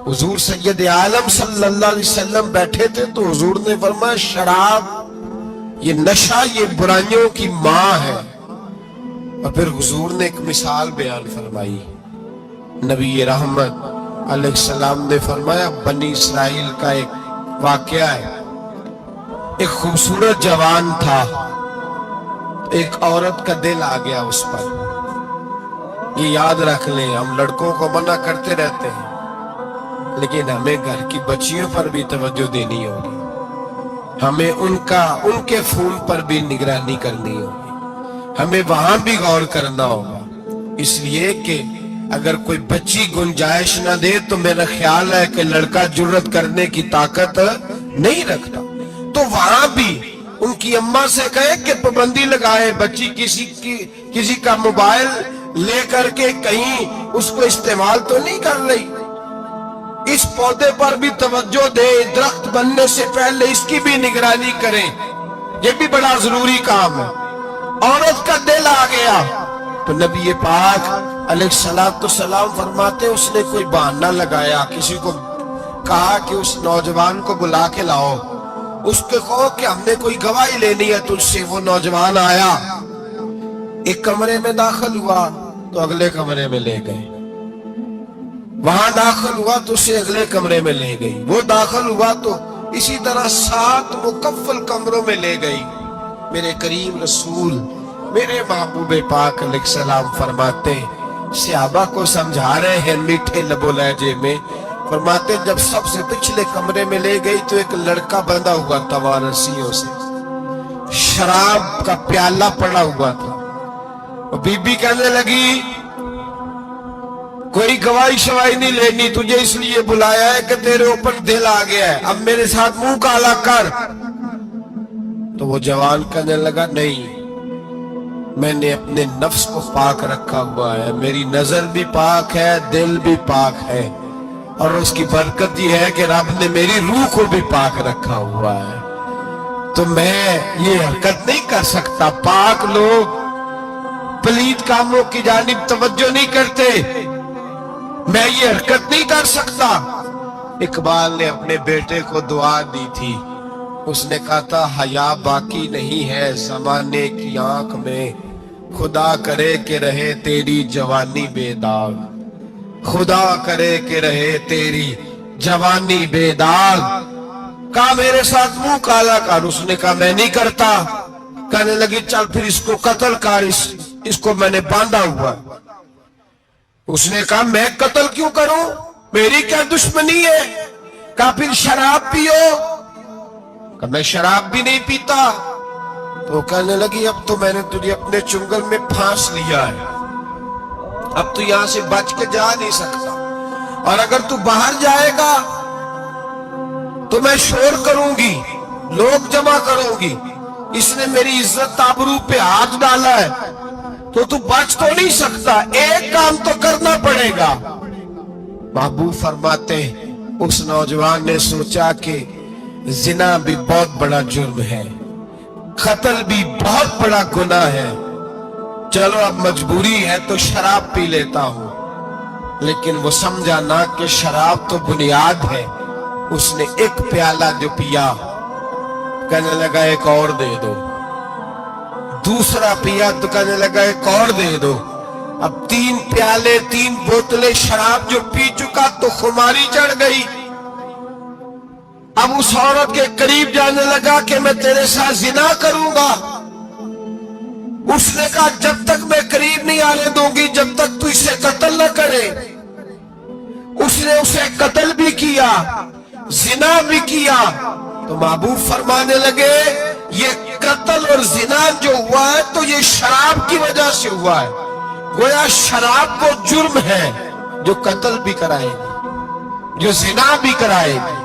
حضور سید عالم صلی اللہ علیہ وسلم بیٹھے تھے تو حضور نے فرمایا شراب یہ نشہ یہ برائیوں کی ماں ہے. اور پھر حضور نے ایک مثال بیان فرمائی. نبی رحمت علیہ السلام نے فرمایا بنی اسرائیل کا ایک واقعہ ہے. ایک خوبصورت جوان تھا، ایک عورت کا دل آ گیا اس پر. یہ یاد رکھ لیں، ہم لڑکوں کو منع کرتے رہتے ہیں لیکن ہمیں گھر کی بچیوں پر بھی توجہ دینی ہوگی، ہمیں ان کے فون پر بھی نگرانی کرنی ہوگی، ہمیں وہاں بھی غور کرنا ہوگا. اس لیے کہ اگر کوئی بچی گنجائش نہ دے تو میرا خیال ہے کہ لڑکا جرت کرنے کی طاقت نہیں رکھتا. تو وہاں بھی ان کی اماں سے کہے کہ پابندی لگائے، بچی کسی کا موبائل لے کر کے کہیں اس کو استعمال تو نہیں کر رہی. اس پودے پر بھی توجہ دے، درخت بننے سے پہلے اس کی بھی نگرانی کریں، یہ بھی بڑا ضروری کام ہے. عورت کا دل آ گیا تو نبی پاک علیہ السلام فرماتے اس نے کوئی بہانہ لگایا، کسی کو کہا کہ اس نوجوان کو بلا کے لاؤ، اس کے کہو کہ ہم نے کوئی گواہی لینی ہے تجھ سے. وہ نوجوان آیا، ایک کمرے میں داخل ہوا تو اگلے کمرے میں لے گئے، وہاں داخل ہوا تو اسے اگلے کمرے میں لے گئی، وہ داخل ہوا تو اسی طرح 7 مکفل کمروں میں لے گئی. میرے کریم رسول میرے محبوب پاک علیہ السلام فرماتے، صحابہ کو سمجھا رہے ہیں میٹھے لب و لہجے میں، فرماتے جب سب سے پچھلے کمرے میں لے گئی تو ایک لڑکا بندھا ہوا تھا رسیوں سے، شراب کا پیالہ پڑا ہوا تھا. بی بی کہنے لگی کوئی گواہی شواہی نہیں لینی، تجھے اس لیے بلایا ہے کہ تیرے اوپر دل آ گیا ہے، اب میرے ساتھ منہ کالا کر. تو وہ جوان کہنے لگا نہیں، میں نے اپنے نفس کو پاک رکھا ہوا ہے، میری نظر بھی پاک ہے، دل بھی پاک ہے، اور اس کی برکت یہ ہے کہ رب نے میری روح کو بھی پاک رکھا ہوا ہے، تو میں یہ حرکت نہیں کر سکتا. پاک لوگ پلید کاموں کی جانب توجہ نہیں کرتے، میں یہ حرکت نہیں کر سکتا. اقبال نے اپنے بیٹے کو دعا دی تھی، اس نے کہا تھا حیا باقی نہیں ہے زمانے کی آنکھ میں، خدا کرے کہ رہے تیری جوانی بے داغ، خدا کرے کہ رہے تیری جوانی بے داغ. کہا میرے ساتھ منہ کالا کر، اس نے کہا میں نہیں کرتا. کہنے لگی چل پھر اس کو قتل کر، اس کو میں نے باندھا ہوا. اس نے کہا میں قتل کیوں کروں، میری کیا دشمنی ہے. کہا پھر شراب پیو، کہا میں شراب بھی نہیں پیتا. تو کہنے لگی اب تو میں نے تجھے اپنے چنگل میں پھانس لیا ہے، اب تو یہاں سے بچ کے جا نہیں سکتا، اور اگر تو باہر جائے گا تو میں شور کروں گی، لوگ جمع کروں گی، اس نے میری عزت آبرو پہ ہاتھ ڈالا ہے، تو بچ تو نہیں سکتا، ایک کام تو کرنا پڑے گا. محبوب فرماتے اس نوجوان نے سوچا کہ زنا بھی بہت بڑا جرم ہے، قتل بھی بہت بڑا گناہ ہے، چلو اب مجبوری ہے تو شراب پی لیتا ہوں. لیکن وہ سمجھا نہ کہ شراب تو بنیاد ہے. اس نے ایک پیالہ جو پیا، کہنے لگا ایک اور دے دو. دوسرا پیا تو کہنے لگا ایک اور دے دو. اب 3 پیالے 3 بوتلیں شراب جو پی چکا تو خماری چڑھ گئی. اب اس عورت کے قریب جانے لگا کہ میں تیرے ساتھ زنا کروں گا. اس نے کہا جب تک میں قریب نہیں آنے دوں گی جب تک تو اسے قتل نہ کرے. اس نے اسے قتل بھی کیا، زنا بھی کیا. تو محبوب فرمانے لگے یہ قتل اور زنا جو ہوا ہے تو یہ شراب کی وجہ سے ہوا ہے. گویا شراب کو جرم ہے جو قتل بھی کرائے گی، جو زنا بھی کرائے گی.